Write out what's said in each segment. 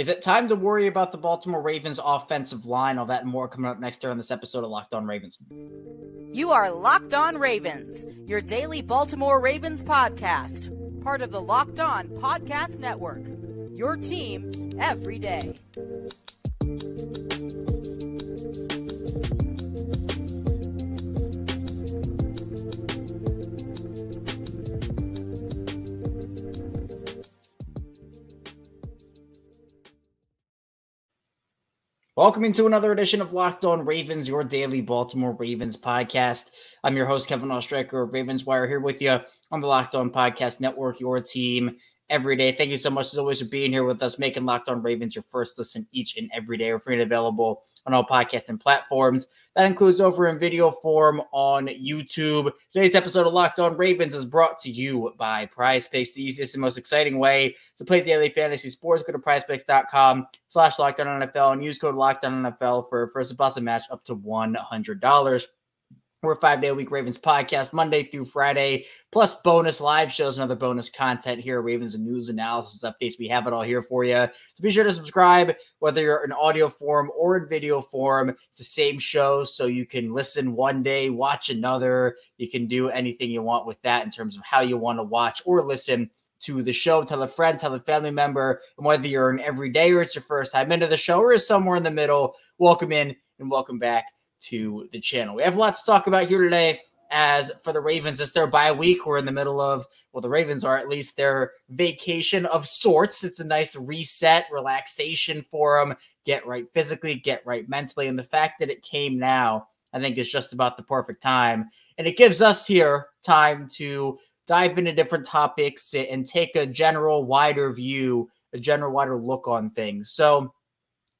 Is it time to worry about the Baltimore Ravens offensive line? All that and more coming up next here on this episode of Locked On Ravens. You are Locked On Ravens, your daily Baltimore Ravens podcast. Part of the Locked On Podcast Network, your team every day. Welcome into another edition of Locked On Ravens, your daily Baltimore Ravens podcast. I'm your host, Kevin Oestreicher of Ravens Wire, here with you on the Locked On Podcast Network, your team every day. Thank you so much, as always, for being here with us, making Locked On Ravens your first listen each and every day. We're free and available on all podcasting platforms. That includes over in video form on YouTube. Today's episode of Locked On Ravens is brought to you by PrizePicks, the easiest and most exciting way to play daily fantasy sports. Go to prizepicks.com/LockedOnNFL and use code LockedOnNFL for a first deposit match up to $100. We're a 5-day-a-week Ravens podcast, Monday through Friday, plus bonus live shows and other bonus content here, Ravens and news, analysis, updates. We have it all here for you. So be sure to subscribe, whether you're in audio form or in video form. It's the same show, so you can listen one day, watch another. You can do anything you want with that in terms of how you want to watch or listen to the show. Tell a friend, tell a family member, and whether you're an everyday or it's your first time into the show or is somewhere in the middle, welcome in and welcome back to the channel. We have lots to talk about here today. As for the Ravens, it's their bye week. We're in the middle of, well, the Ravens are at least their vacation of sorts. It's a nice reset, relaxation for them. Get right physically, get right mentally. And the fact that it came now, I think, is just about the perfect time. And it gives us here time to dive into different topics and take a general, wider view, a general, wider look on things. So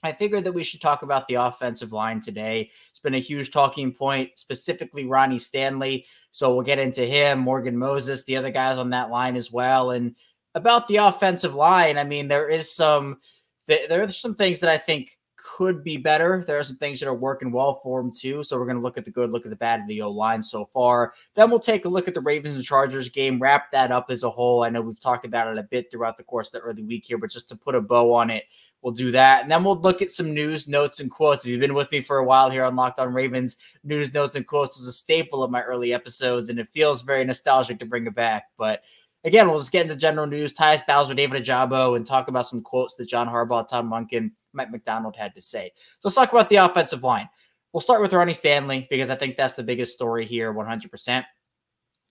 I figured that we should talk about the offensive line today. It's been a huge talking point, specifically Ronnie Stanley. So we'll get into him, Morgan Moses, the other guys on that line as well. And about the offensive line, I mean, there are some things that I think could be better. There are some things that are working well for them too. So we're going to look at the good, look at the bad of the O-line so far. Then we'll take a look at the Ravens and Chargers game, wrap that up as a whole. I know we've talked about it a bit throughout the course of the early week here, but just to put a bow on it, we'll do that. And then we'll look at some news, notes, and quotes. If you've been with me for a while here on Locked On Ravens, news, notes, and quotes was a staple of my early episodes, and it feels very nostalgic to bring it back. But again, we'll just get into general news, Tyus Bowser, David Ajabo, and talk about some quotes that John Harbaugh, Tom Munkin, Mike McDonald had to say. So let's talk about the offensive line. We'll start with Ronnie Stanley because I think that's the biggest story here, 100%.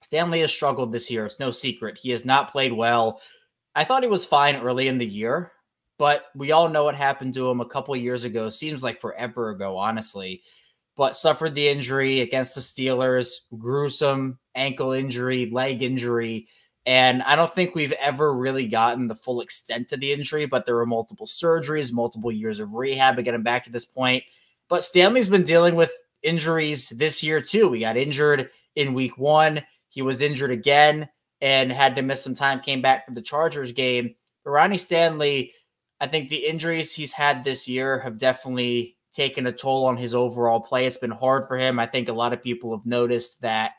Stanley has struggled this year. It's no secret. He has not played well. I thought he was fine early in the year, but we all know what happened to him a couple of years ago. Seems like forever ago, honestly. But suffered the injury against the Steelers, gruesome ankle injury, leg injury. And I don't think we've ever really gotten the full extent to the injury, but there were multiple surgeries, multiple years of rehab to get him back to this point. But Stanley's been dealing with injuries this year too. He got injured in week 1. He was injured again and had to miss some time, came back for the Chargers game. But Ronnie Stanley, I think the injuries he's had this year have definitely taken a toll on his overall play. It's been hard for him. I think a lot of people have noticed that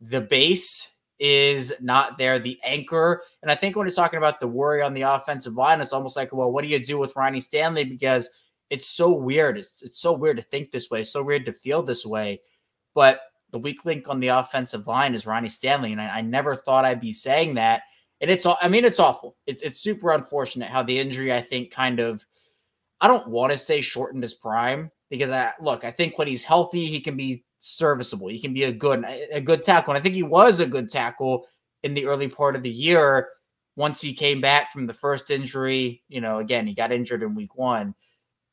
the base is not there, the anchor. And I think when you're talking about the worry on the offensive line, it's almost like, well, what do you do with Ronnie Stanley? Because it's so weird. It's so weird to think this way. It's so weird to feel this way. But the weak link on the offensive line is Ronnie Stanley. And I never thought I'd be saying that. And it's awful. It's super unfortunate how the injury, I think, kind of, I don't want to say shortened his prime because I think when he's healthy, he can be serviceable. He can be a good tackle. And I think he was a good tackle in the early part of the year. Once he came back from the first injury, again, he got injured in week 1.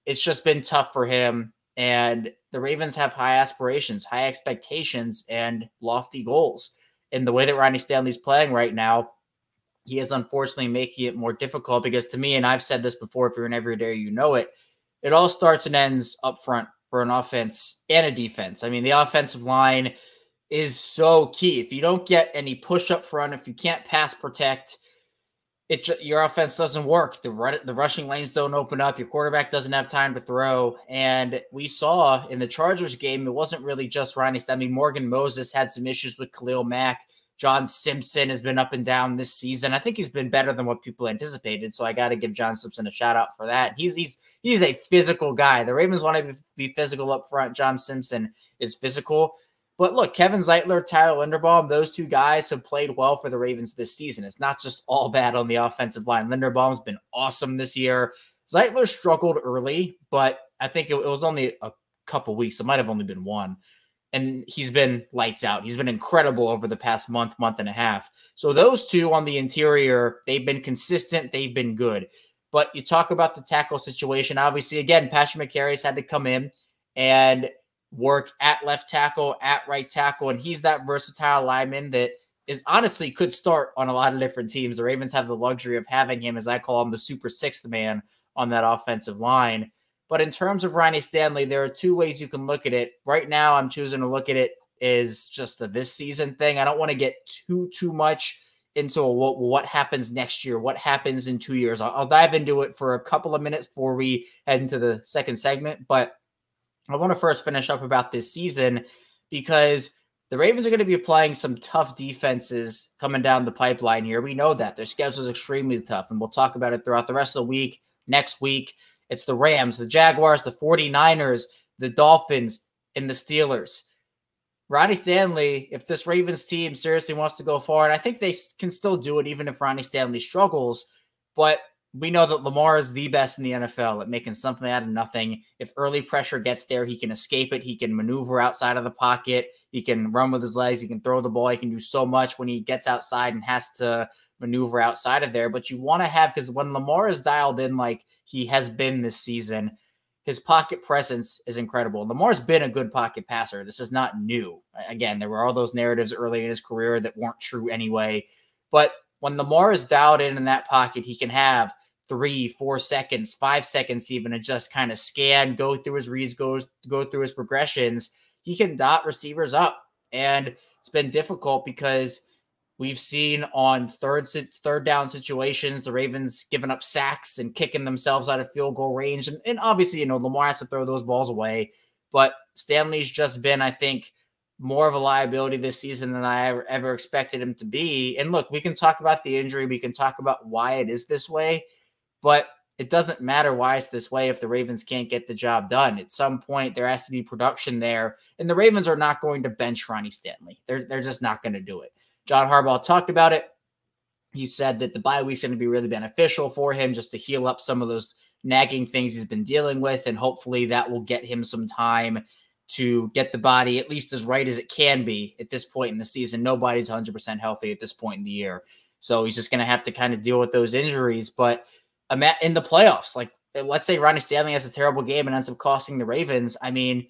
It's just been tough for him. And the Ravens have high aspirations, high expectations, and lofty goals. And the way that Ronnie Stanley's playing right now, he is unfortunately making it more difficult because to me, and I've said this before, if you're an everyday, you know it all starts and ends up front for an offense and a defense. I mean, the offensive line is so key. If you don't get any push up front, if you can't pass protect, your offense doesn't work. The rushing lanes don't open up. Your quarterback doesn't have time to throw. And we saw in the Chargers game, it wasn't really just Ronnie Stanley. Morgan Moses had some issues with Khalil Mack John Simpson has been up and down this season. I think he's been better than what people anticipated, so I got to give John Simpson a shout out for that. He's a physical guy. The Ravens want to be physical up front. John Simpson is physical. But look, Kevin Zeitler, Tyler Linderbaum, those two guys have played well for the Ravens this season. It's not just all bad on the offensive line. Linderbaum's been awesome this year. Zeitler struggled early, but I think it was only a couple weeks. It might have only been one. And he's been lights out. He's been incredible over the past month and a half. So those two on the interior, they've been consistent. They've been good. But you talk about the tackle situation. Obviously, again, Patrick McCarry's had to come in and work at left tackle, at right tackle. And he's that versatile lineman that is honestly could start on a lot of different teams. The Ravens have the luxury of having him, as I call him, the super sixth man on that offensive line. But in terms of Ronnie Stanley, there are two ways you can look at it. Right now, I'm choosing to look at it as just a this season thing. I don't want to get too much into what happens next year, what happens in 2 years. I'll dive into it for a couple of minutes before we head into the second segment. But I want to first finish up about this season because the Ravens are going to be playing some tough defenses coming down the pipeline here. We know that. Their schedule is extremely tough, and we'll talk about it throughout the rest of the week, next week. It's the Rams, the Jaguars, the 49ers, the Dolphins, and the Steelers. Ronnie Stanley, if this Ravens team seriously wants to go far, and I think they can still do it even if Ronnie Stanley struggles, but we know that Lamar is the best in the NFL at making something out of nothing. If early pressure gets there, he can escape it. He can maneuver outside of the pocket. He can run with his legs. He can throw the ball. He can do so much when he gets outside and has to maneuver outside of there. But you want to have, because when Lamar is dialed in like he has been this season, his pocket presence is incredible. Lamar's been a good pocket passer. This is not new. Again, there were all those narratives early in his career that weren't true anyway. But when Lamar is dialed in that pocket, he can have 3, 4 seconds, 5 seconds even, and just kind of scan, go through his reads, go through his progressions. He can dot receivers up. And it's been difficult because we've seen on third down situations, the Ravens giving up sacks and kicking themselves out of field goal range. And obviously, Lamar has to throw those balls away. But Stanley's just been, I think, more of a liability this season than I ever expected him to be. And look, we can talk about the injury. We can talk about why it is this way. But it doesn't matter why it's this way if the Ravens can't get the job done. At some point, there has to be production there. And the Ravens are not going to bench Ronnie Stanley. They're just not going to do it. John Harbaugh talked about it. He said that the bye week's going to be really beneficial for him just to heal up some of those nagging things he's been dealing with. And hopefully that will get him some time to get the body at least as right as it can be at this point in the season. Nobody's 100% healthy at this point in the year. So he's just going to have to kind of deal with those injuries. But in the playoffs, like let's say Ronnie Stanley has a terrible game and ends up costing the Ravens. I mean,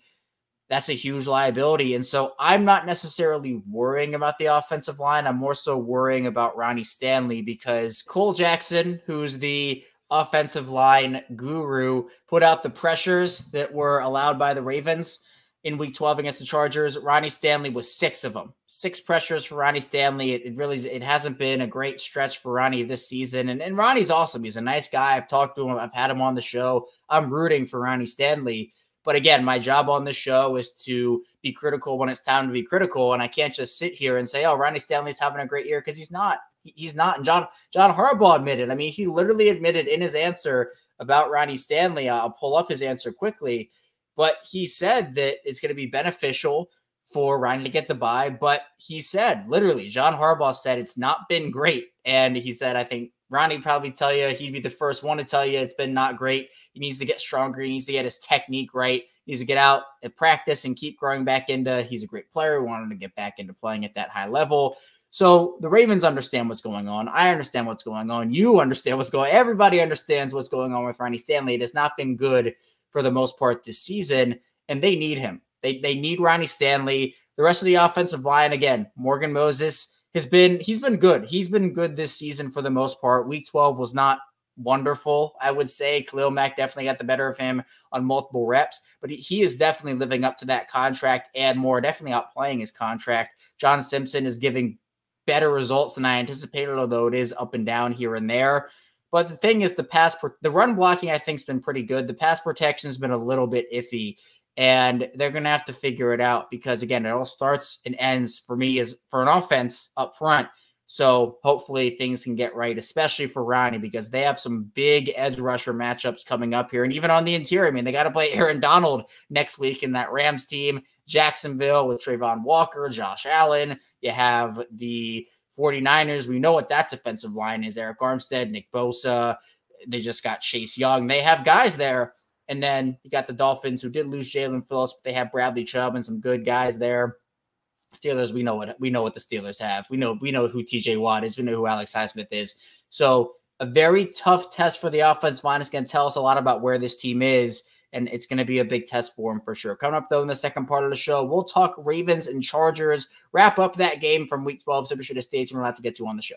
that's a huge liability. And so I'm not necessarily worrying about the offensive line. I'm more so worrying about Ronnie Stanley because Cole Jackson, who's the offensive line guru, put out the pressures that were allowed by the Ravens in week 12 against the Chargers. Ronnie Stanley was 6 of them. 6 pressures for Ronnie Stanley. It hasn't been a great stretch for Ronnie this season. And Ronnie's awesome. He's a nice guy. I've talked to him. I've had him on the show. I'm rooting for Ronnie Stanley. But again, my job on this show is to be critical when it's time to be critical. And I can't just sit here and say, oh, Ronnie Stanley's having a great year, because he's not. He's not. And John Harbaugh admitted. I mean, he literally admitted in his answer about Ronnie Stanley. I'll pull up his answer quickly. But he said that it's going to be beneficial for Ronnie to get the bye. But he said, literally, John Harbaugh said it's not been great. And he said, I think Ronnie probably tell you, he'd be the first one to tell you it's been not great. He needs to get stronger. He needs to get his technique right. He needs to get out and practice and keep growing back into. He's a great player. We want him to get back into playing at that high level. So the Ravens understand what's going on. I understand what's going on. You understand what's going on. Everybody understands what's going on with Ronnie Stanley. It has not been good for the most part this season, and they need him. They need Ronnie Stanley. The rest of the offensive line, again, Morgan Moses he's been good. He's been good this season for the most part. Week 12 was not wonderful, I would say. Khalil Mack definitely got the better of him on multiple reps, but he is definitely living up to that contract and more, definitely outplaying his contract. John Simpson is giving better results than I anticipated, although it is up and down here and there. But the thing is, the run blocking, I think, has been pretty good. The pass protection has been a little bit iffy. And they're going to have to figure it out because, again, it all starts and ends for me as for an offense up front. So hopefully things can get right, especially for Ronnie, because they have some big edge rusher matchups coming up here. And even on the interior, I mean, they got to play Aaron Donald next week in that Rams team. Jacksonville with Trayvon Walker, Josh Allen. You have the 49ers. We know what that defensive line is. Eric Armstead, Nick Bosa. They just got Chase Young. They have guys there. And then you got the Dolphins, who did lose Jalen Phillips, but they have Bradley Chubb and some good guys there. Steelers, we know what the Steelers have. We know who TJ Watt is. We know who Alex Highsmith is. So a very tough test for the offensive line. It's going to tell us a lot about where this team is, and it's going to be a big test for them for sure. Coming up, though, in the second part of the show, we'll talk Ravens and Chargers, wrap up that game from Week 12, so be sure to stay tuned. We're about to get to on the show.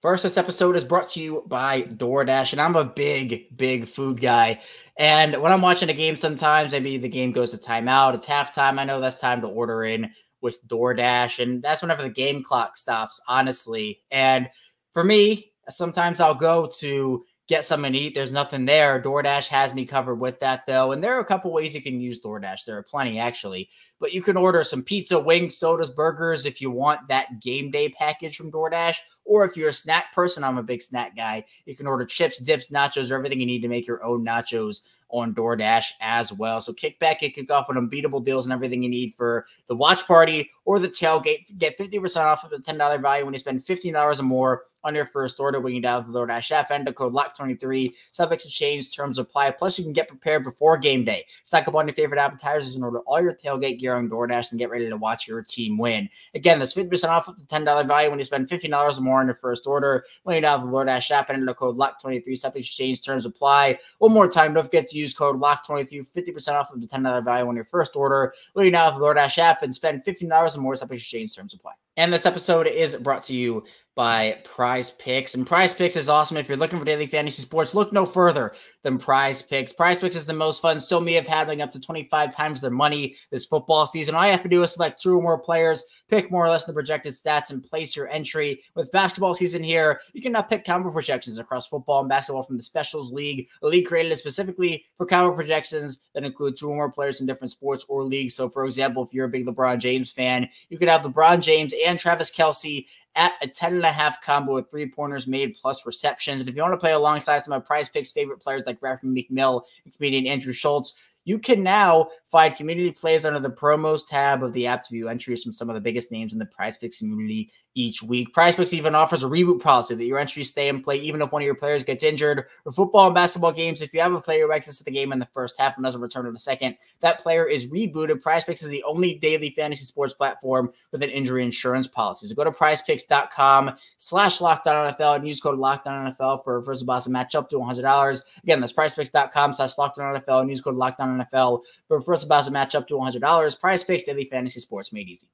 First, this episode is brought to you by DoorDash, and I'm a big food guy. And when I'm watching a game sometimes, maybe the game goes to timeout, it's halftime. I know that's time to order in with DoorDash, and that's whenever the game clock stops, honestly. And for me, sometimes I'll go to get something to eat. There's nothing there. DoorDash has me covered with that, though. And there are a couple ways you can use DoorDash. There are plenty, actually. But you can order some pizza, wings, sodas, burgers if you want that game day package from DoorDash. Or if you're a snack person, I'm a big snack guy, you can order chips, dips, nachos, or everything you need to make your own nachos on DoorDash as well. So kick back and kick off with unbeatable deals and everything you need for the watch party or the tailgate. Get 50% off of the $10 value when you spend $15 or more on your first order when you download the DoorDash app. Enter code LOCK23. Subject to change, terms apply. Plus, you can get prepared before game day. Stock up on your favorite appetizers and order all your tailgate gear on DoorDash and get ready to watch your team win. Again, that's 50% off of the $10 value when you spend $15 or more on your first order when you download the DoorDash app. Enter the code LOCK23. Subject to change, terms apply. One more time, don't forget to use code LOCK23, 50% off of the $10 value on your first order when you download the DoorDash app and spend $15 or more. Subject to change, terms apply. And this episode is brought to you by PrizePicks. And PrizePicks is awesome. If you're looking for daily fantasy sports, look no further than PrizePicks. PrizePicks is the most fun so many have having up to 25 times their money this football season. All you have to do is select 2 or more players, pick more or less than the projected stats, and place your entry. With basketball season here, you can now pick combo projections across football and basketball from the Specials League, a league created specifically for combo projections that include 2 or more players from different sports or leagues. So, for example, if you're a big LeBron James fan, you could have LeBron James and Travis Kelce at a 10.5 combo with 3-pointers made plus receptions. And if you want to play alongside some of PrizePicks' favorite players like rapper Meek Mill and comedian Andrew Schultz, you can now find community plays under the promos tab of the app to view entries from some of the biggest names in the PrizePicks community each week. PrizePicks even offers a reboot policy that your entries stay in play even if one of your players gets injured. For football and basketball games, if you have a player who exits the game in the first half and doesn't return in the second, that player is rebooted. PrizePicks is the only daily fantasy sports platform with an injury insurance policy. So go to prizepicks.com/LockedOnNFL and use code LockedOnNFL for a first deposit match up to $100. Again, that's prizepicks.com/LockedOnNFL and use code LockedOnNFL for a first deposit match up to $100. PrizePicks, daily fantasy sports made easy.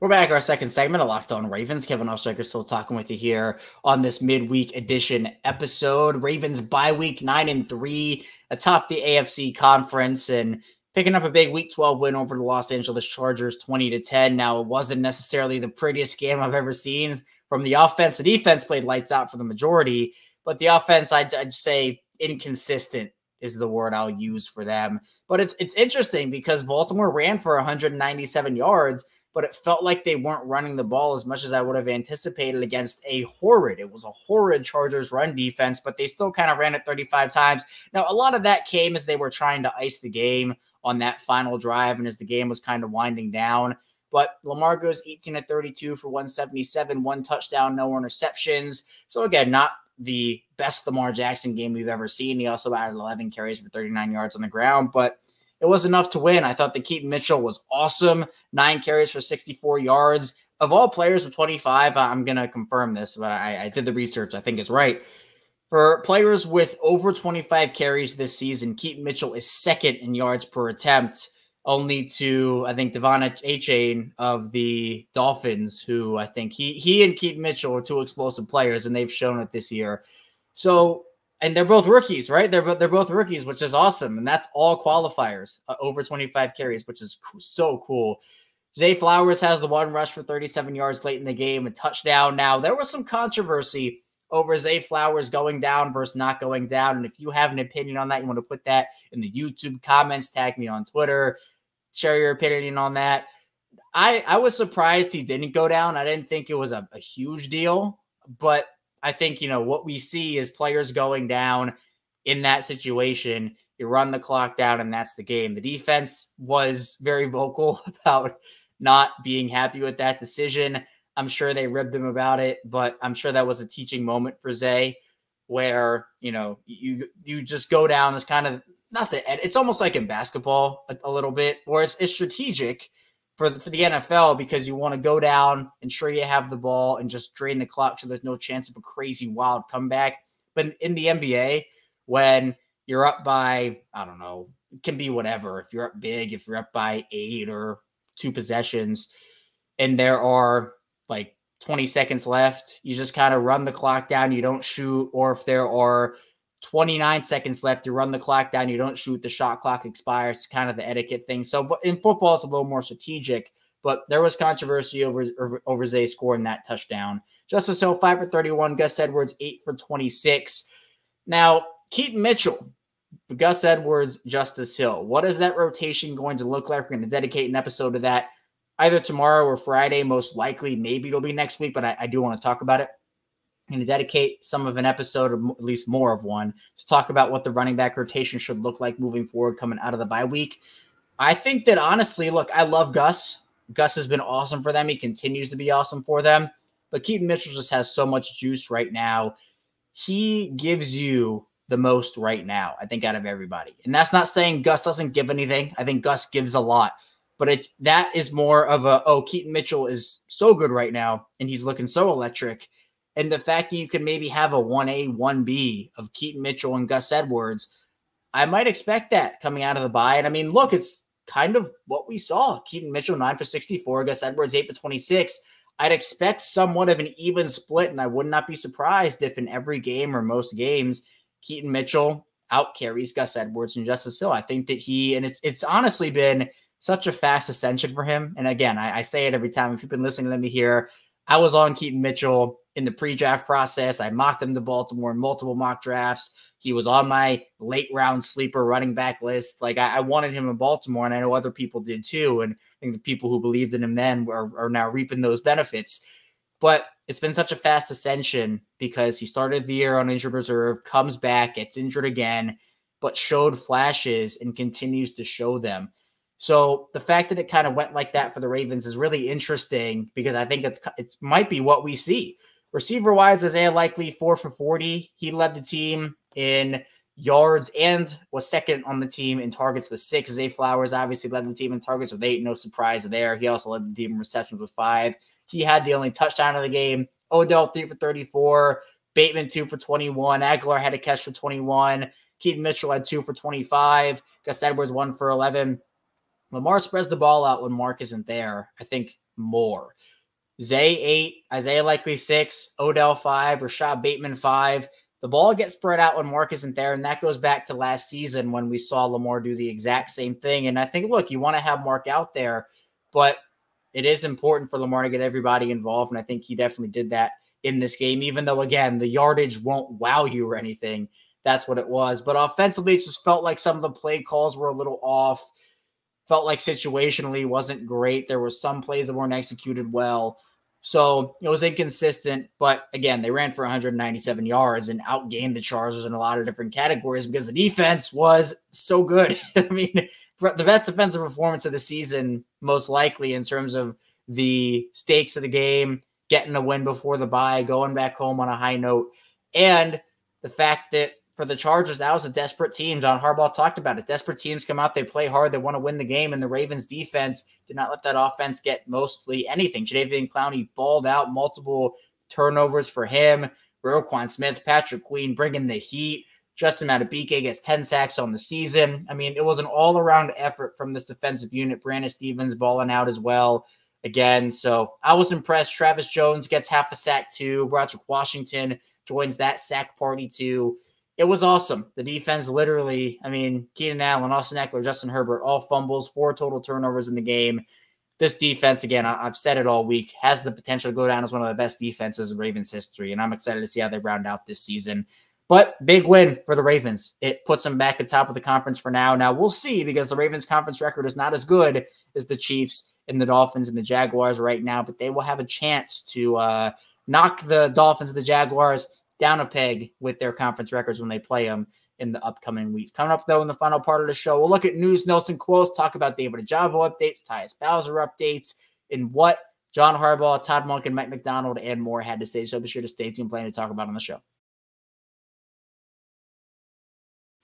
We're back our second segment of Locked On Ravens. Kevin Oestreicher still talking with you here on this midweek edition episode. Ravens bye week 9-3 atop the AFC conference and picking up a big Week 12 win over the Los Angeles Chargers 20-10. Now, it wasn't necessarily the prettiest game I've ever seen from the offense. The defense played lights out for the majority, but the offense, I'd say inconsistent is the word I'll use for them. But it's interesting because Baltimore ran for 197 yards, but it felt like they weren't running the ball as much as I would have anticipated against it was a horrid Chargers run defense, but they still kind of ran it 35 times. Now, a lot of that came as they were trying to ice the game on that final drive and as the game was kind of winding down. But Lamar goes 18-32 for 177, 1 touchdown, no interceptions. So again, not the best Lamar Jackson game we've ever seen. He also added 11 carries for 39 yards on the ground, but it was enough to win. I thought that Keaton Mitchell was awesome. 9 carries for 64 yards. Of all players with 25, I'm going to confirm this, but I did the research. I think it's right. For players with over 25 carries this season, Keaton Mitchell is second in yards per attempt, only to, I think, Devon Achane of the Dolphins, who I think he and Keaton Mitchell are 2 explosive players, and they've shown it this year. So, and they're both rookies, right? They're both rookies, which is awesome. And that's all qualifiers, over 25 carries, which is so cool. Zay Flowers has the 1 rush for 37 yards late in the game, a touchdown. Now, there was some controversy over Zay Flowers going down versus not going down. And if you have an opinion on that, you want to put that in the YouTube comments, tag me on Twitter, share your opinion on that. I was surprised he didn't go down. I didn't think it was a huge deal, but I think, what we see is players going down in that situation. You run the clock down and that's the game. The defense was very vocal about not being happy with that decision. I'm sure they ribbed him about it, but I'm sure that was a teaching moment for Zay where, you just go down. It's kind of it's almost like in basketball a little bit, where it's strategic for the NFL because you want to go down, ensure you have the ball, and just drain the clock so there's no chance of a crazy wild comeback. But in the NBA, when you're up by, I don't know, it can be whatever. If you're up big, if you're up by 8 or 2 possessions, and there are like 20 seconds left, you just kind of run the clock down, you don't shoot. Or if there are 29 seconds left, you run the clock down, you don't shoot, the shot clock expires, kind of the etiquette thing. So in football, it's a little more strategic, but there was controversy over Zay scoring that touchdown. Justice Hill, 5 for 31, Gus Edwards, 8 for 26. Now, Keaton Mitchell, Gus Edwards, Justice Hill. What is that rotation going to look like? We're going to dedicate an episode to that either tomorrow or Friday, most likely. Maybe it'll be next week, but I do want to talk about it. I'm going to dedicate some of an episode, or at least more of one, to talk about what the running back rotation should look like moving forward coming out of the bye week. I think that, honestly, look, I love Gus. Gus has been awesome for them. He continues to be awesome for them. But Keaton Mitchell just has so much juice right now. He gives you the most right now, I think, out of everybody. And that's not saying Gus doesn't give anything. I think Gus gives a lot. But that is more of Keaton Mitchell is so good right now, and he's looking so electric. And the fact that you can maybe have a 1A, 1B of Keaton Mitchell and Gus Edwards, I might expect that coming out of the bye. And I mean, look, it's kind of what we saw. Keaton Mitchell, 9 for 64, Gus Edwards, 8 for 26. I'd expect somewhat of an even split, and I would not be surprised if in every game or most games, Keaton Mitchell out carries Gus Edwards and Justice Hill. I think that it's honestly been such a fast ascension for him. And again, I say it every time. If you've been listening to me here, I was on Keaton Mitchell in the pre-draft process. I mocked him to Baltimore in multiple mock drafts. He was on my late round sleeper running back list. Like I wanted him in Baltimore, and I know other people did too. And I think the people who believed in him then are now reaping those benefits. But it's been such a fast ascension because he started the year on injured reserve, comes back, gets injured again, but showed flashes and continues to show them. So the fact that it kind of went like that for the Ravens is really interesting because I think it might be what we see. Receiver-wise, Isaiah Likely, 4 for 40. He led the team in yards and was second on the team in targets with 6. Zay Flowers obviously led the team in targets with 8. No surprise there. He also led the team in receptions with 5. He had the only touchdown of the game. Odell, 3 for 34. Bateman, 2 for 21. Aguilar had a catch for 21. Keaton Mitchell had 2 for 25. Gus Edwards, 1 for 11. Lamar spreads the ball out when Mark isn't there, I think, more. Zay, 8. Isaiah Likely, 6. Odell, 5. Rashad Bateman, 5. The ball gets spread out when Mark isn't there, and that goes back to last season when we saw Lamar do the exact same thing. And I think, look, you want to have Mark out there, but it is important for Lamar to get everybody involved, and I think he definitely did that in this game, even though, again, the yardage won't wow you or anything. That's what it was. But offensively, it just felt like some of the play calls were a little off. Felt like situationally wasn't great. There were some plays that weren't executed well. So it was inconsistent. But again, they ran for 197 yards and outgained the Chargers in a lot of different categories because the defense was so good. I mean, the best defensive performance of the season, most likely in terms of the stakes of the game, getting a win before the bye, going back home on a high note. And the fact that for the Chargers, that was a desperate team. John Harbaugh talked about it. Desperate teams come out, they play hard, they want to win the game, and the Ravens defense did not let that offense get mostly anything. Jadeveon Clowney balled out, multiple turnovers for him. Roquan Smith, Patrick Queen bringing the heat. Justin Madubuike gets 10 sacks on the season. I mean, it was an all-around effort from this defensive unit. Brandon Stevens balling out as well again. So I was impressed. Travis Jones gets half a sack too. Broderick Washington joins that sack party too. It was awesome. The defense literally, I mean, Keenan Allen, Austin Eckler, Justin Herbert, all fumbles, 4 total turnovers in the game. this defense, again, I've said it all week, has the potential to go down as one of the best defenses in Ravens history, and I'm excited to see how they round out this season. But big win for the Ravens. It puts them back at top of the conference for now. Now, we'll see, because the Ravens' conference record is not as good as the Chiefs and the Dolphins and the Jaguars right now, but they will have a chance to knock the Dolphins and the Jaguars down a peg with their conference records when they play them in the upcoming weeks. Coming up, though, in the final part of the show, we'll look at news, notes, and quotes, talk about David Ojabo updates, Tyus Bowser updates, and what John Harbaugh, Todd Monken, Mike McDonald, and more had to say. So be sure to stay tuned, plenty to talk about on the show.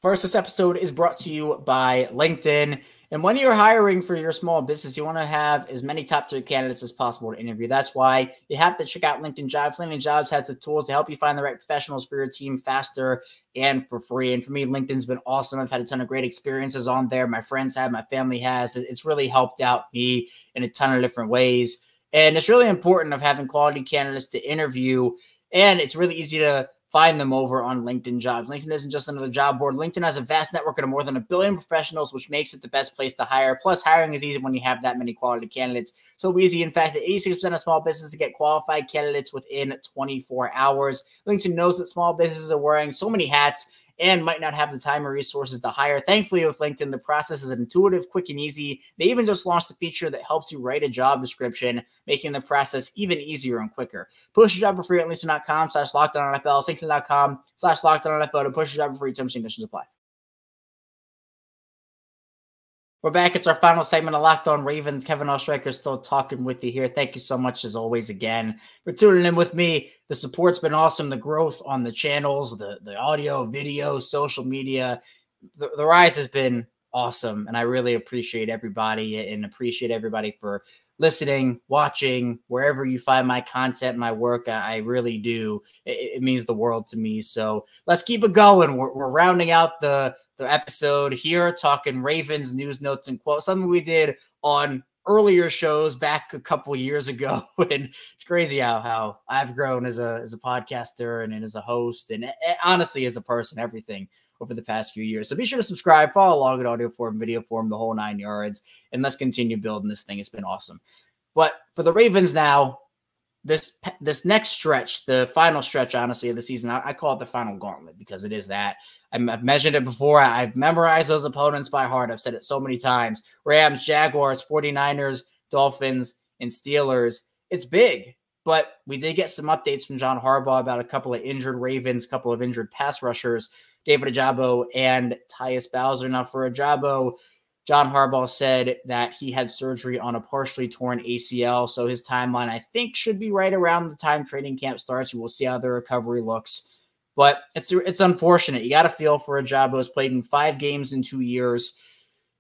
First, this episode is brought to you by LinkedIn. And when you're hiring for your small business, you want to have as many top-tier candidates as possible to interview. That's why you have to check out LinkedIn Jobs. LinkedIn Jobs has the tools to help you find the right professionals for your team faster and for free. And for me, LinkedIn's been awesome. I've had a ton of great experiences on there. My friends have, my family has. It's really helped out me in a ton of different ways. And it's really important of having quality candidates to interview. And it's really easy to find them over on LinkedIn Jobs. LinkedIn isn't just another job board. LinkedIn has a vast network of more than 1 billion professionals, which makes it the best place to hire. Plus, hiring is easy when you have that many quality candidates. So easy, in fact, that 86% of small businesses get qualified candidates within 24 hours. LinkedIn knows that small businesses are wearing so many hats and might not have the time or resources to hire. Thankfully, with LinkedIn, the process is intuitive, quick, and easy. They even just launched a feature that helps you write a job description, making the process even easier and quicker. Push your job for free at LinkedIn.com/LockedOnNFL, LinkedIn.com/LockedOnNFL to push your job for free. Terms and conditions apply. We're back. It's our final segment of Locked On Ravens. Kevin Oestreicher still talking with you here. Thank you so much, as always, again, for tuning in with me. The support's been awesome. The growth on the channels, the audio, video, social media, the rise has been awesome. And I really appreciate everybody and appreciate everybody for listening, watching, wherever you find my content, my work. I really do. It means the world to me. So let's keep it going. We're rounding out the episode here, talking Ravens news, notes, and quotes, something we did on earlier shows back a couple years ago. And it's crazy how I've grown as a podcaster and as a host and honestly as a person, everything over the past few years. So be sure to subscribe, follow along in audio form, video form, the whole 9 yards, and let's continue building this thing. It's been awesome. But for the Ravens now, this next stretch, the final stretch, honestly, of the season, I call it the final gauntlet because it is that. I've measured it before. I've memorized those opponents by heart. I've said it so many times. Rams, Jaguars, 49ers, Dolphins, and Steelers. It's big, but we did get some updates from John Harbaugh about a couple of injured Ravens, a couple of injured pass rushers, David Ojabo and Tyus Bowser. Now, for Ojabo, John Harbaugh said that he had surgery on a partially torn ACL, so his timeline, I think, should be right around the time training camp starts. We'll see how the recovery looks. But it's unfortunate. You got to feel for Ojabo. Has played in 5 games in 2 years,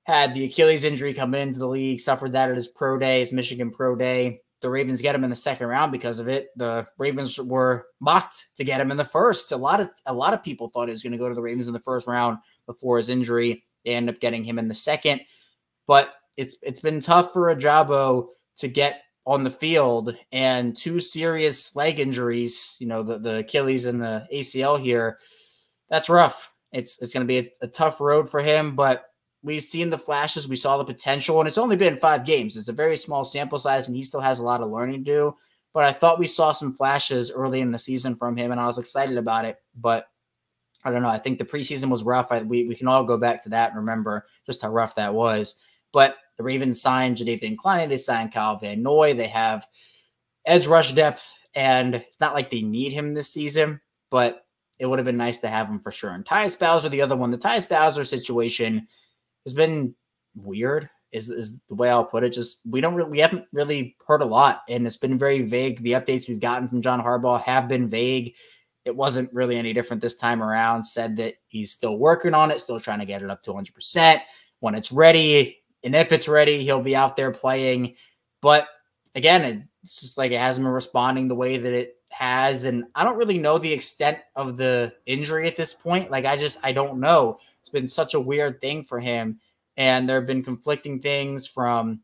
had the Achilles injury coming into the league, suffered that at his pro day, his Michigan pro day. The Ravens get him in the second round because of it. The Ravens were mocked to get him in the first. A lot of people thought he was going to go to the Ravens in the first round before his injury. They end up getting him in the second. But it's been tough for Ojabo to get on the field, and 2 serious leg injuries, the Achilles and the ACL here. That's rough. It's going to be a tough road for him, but we've seen the flashes. We saw the potential, and it's only been 5 games. It's a very small sample size, and he still has a lot of learning to do. But I thought we saw some flashes early in the season from him, and I was excited about it. But I don't know. I think the preseason was rough. We can all go back to that and remember just how rough that was. But the Ravens signed Jadeveon Clowney. They signed Kyle Van Noy. They have edge rush depth, and it's not like they need him this season, but it would have been nice to have him for sure. And Tyus Bowser, the other one, the Tyus Bowser situation has been weird, is the way I'll put it. Just we haven't really heard a lot, and it's been very vague. The updates we've gotten from John Harbaugh have been vague. It wasn't really any different this time around. Said that he's still working on it, still trying to get it up to 100%. When it's ready, and if it's ready, he'll be out there playing. But again, it's just like it hasn't been responding the way that it has. And I don't really know the extent of the injury at this point. Like, I don't know. It's been such a weird thing for him. And there have been conflicting things from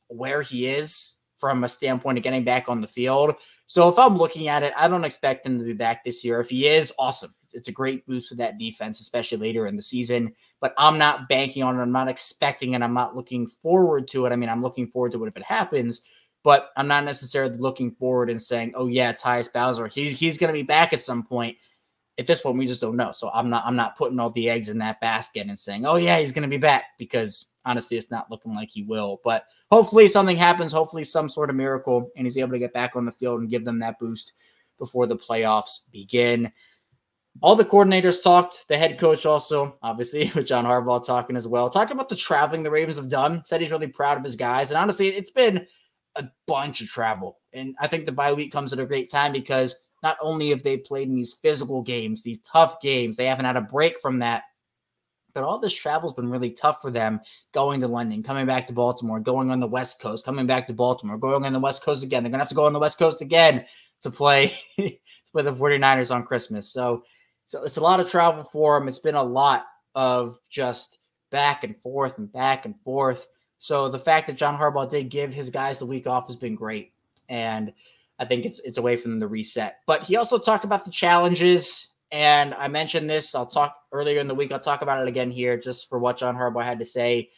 where he is from a standpoint of getting back on the field. So if I'm looking at it, I don't expect him to be back this year. If he is, awesome. It's a great boost to that defense, especially later in the season. But I'm not banking on it. I'm not expecting it. I'm not looking forward to it. I mean, I'm looking forward to it if it happens, but I'm not necessarily looking forward and saying, oh yeah, Tyus Bowser, he's going to be back at some point. At this point, we just don't know. So I'm not putting all the eggs in that basket and saying, oh yeah, he's going to be back, because honestly, it's not looking like he will. But hopefully something happens, hopefully some sort of miracle, and he's able to get back on the field and give them that boost before the playoffs begin. All the coordinators talked. The head coach also, obviously, with John Harbaugh talking as well. Talking about the traveling the Ravens have done. Said he's really proud of his guys. And honestly, it's been a bunch of travel. And I think the bye week comes at a great time, because not only have they played in these physical games, these tough games, they haven't had a break from that, but all this travel's been really tough for them, going to London, coming back to Baltimore, going on the West Coast, coming back to Baltimore, going on the West Coast again. They're going to have to go on the West Coast again to play the 49ers on Christmas. So it's a lot of travel for them. It's been a lot of just back and forth and back and forth. So the fact that John Harbaugh did give his guys the week off has been great. And I think it's a way for them to reset. But he also talked about the challenges, and I mentioned this. I'll talk earlier in the week. I'll talk about it again here just for what John Harbaugh had to say.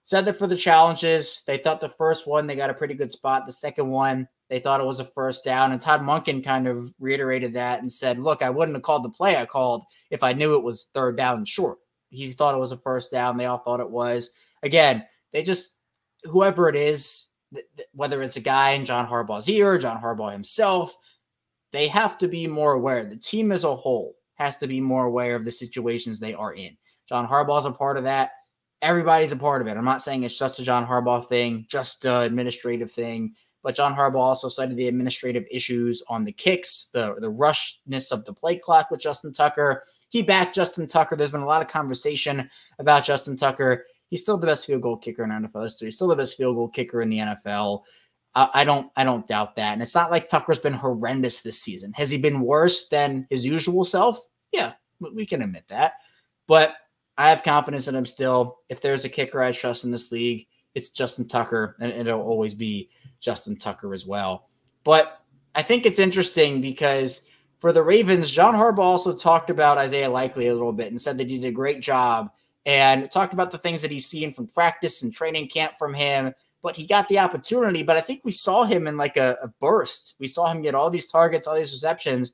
Said that for the challenges, they thought the first one, they got a pretty good spot. The second one, they thought it was a first down. And Todd Monken kind of reiterated that and said, look, I wouldn't have called the play I called if I knew it was third down and short. He thought it was a first down. They all thought it was. Again, they just, whoever it is, whether it's a guy in John Harbaugh's ear, John Harbaugh himself, they have to be more aware. The team as a whole has to be more aware of the situations they are in. John Harbaugh's a part of that. Everybody's a part of it. I'm not saying it's just a John Harbaugh thing, just an administrative thing, but John Harbaugh also cited the administrative issues on the kicks, the rushness of the play clock with Justin Tucker. He backed Justin Tucker. There's been a lot of conversation about Justin Tucker. He's still the best field goal kicker in NFL history. He's still the best field goal kicker in the NFL. I don't doubt that. And it's not like Tucker's been horrendous this season. Has he been worse than his usual self? Yeah, we can admit that. But I have confidence in him still. If there's a kicker I trust in this league, it's Justin Tucker, and it'll always be Justin Tucker as well. But I think it's interesting because for the Ravens, John Harbaugh also talked about Isaiah Likely a little bit and said that he did a great job, and talked about the things that he's seen from practice and training camp from him. But he got the opportunity. But I think we saw him in like a burst. We saw him get all these targets, all these receptions,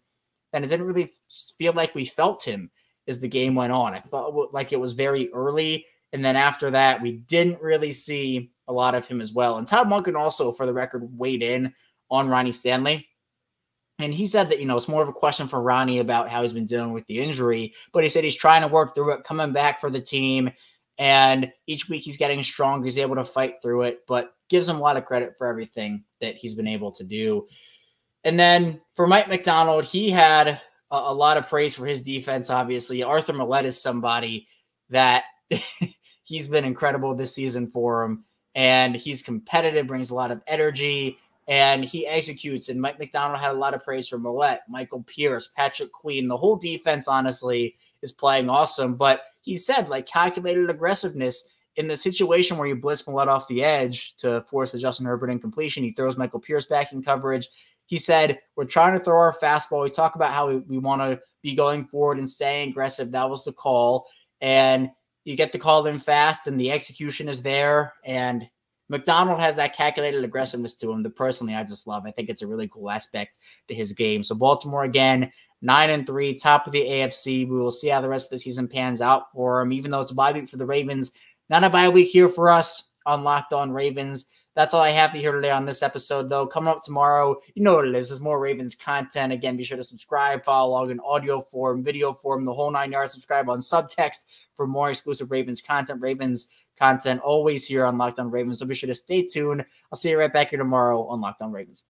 and it didn't really feel like we felt him as the game went on. I felt like it was very early. And then after that, we didn't really see a lot of him as well. And Todd Monken also, for the record, weighed in on Ronnie Stanley. And he said that, it's more of a question for Ronnie about how he's been dealing with the injury. But he said he's trying to work through it, coming back for the team. And each week he's getting stronger. He's able to fight through it, but gives him a lot of credit for everything that he's been able to do. And then for Mike Macdonald, he had a lot of praise for his defense, obviously. Arthur Millette is somebody that he's been incredible this season for him. And he's competitive, brings a lot of energy, and he executes. And Mike Macdonald had a lot of praise for Millette, Michael Pierce, Patrick Queen. The whole defense, honestly, is playing awesome. But he said, calculated aggressiveness in the situation where you blitz Millette off the edge to force the Justin Herbert incompletion. He throws Michael Pierce back in coverage. He said, we're trying to throw our fastball. We talk about how we want to be going forward and staying aggressive. That was the call. And you get the call in fast, and the execution is there. And Macdonald has that calculated aggressiveness to him that personally I just love. I think it's a really cool aspect to his game. So Baltimore, again, 9-3, top of the AFC. We will see how the rest of the season pans out for him, even though it's a bye week for the Ravens. Not a bye week here for us on Locked On Ravens. That's all I have for you here today on this episode, though. Coming up tomorrow, you know what it is. There's more Ravens content. Again, be sure to subscribe, follow along in audio form, video form, the whole 9 yards. Subscribe on subtext for more exclusive Ravens content always here on Locked On Ravens. So be sure to stay tuned. I'll see you right back here tomorrow on Locked On Ravens.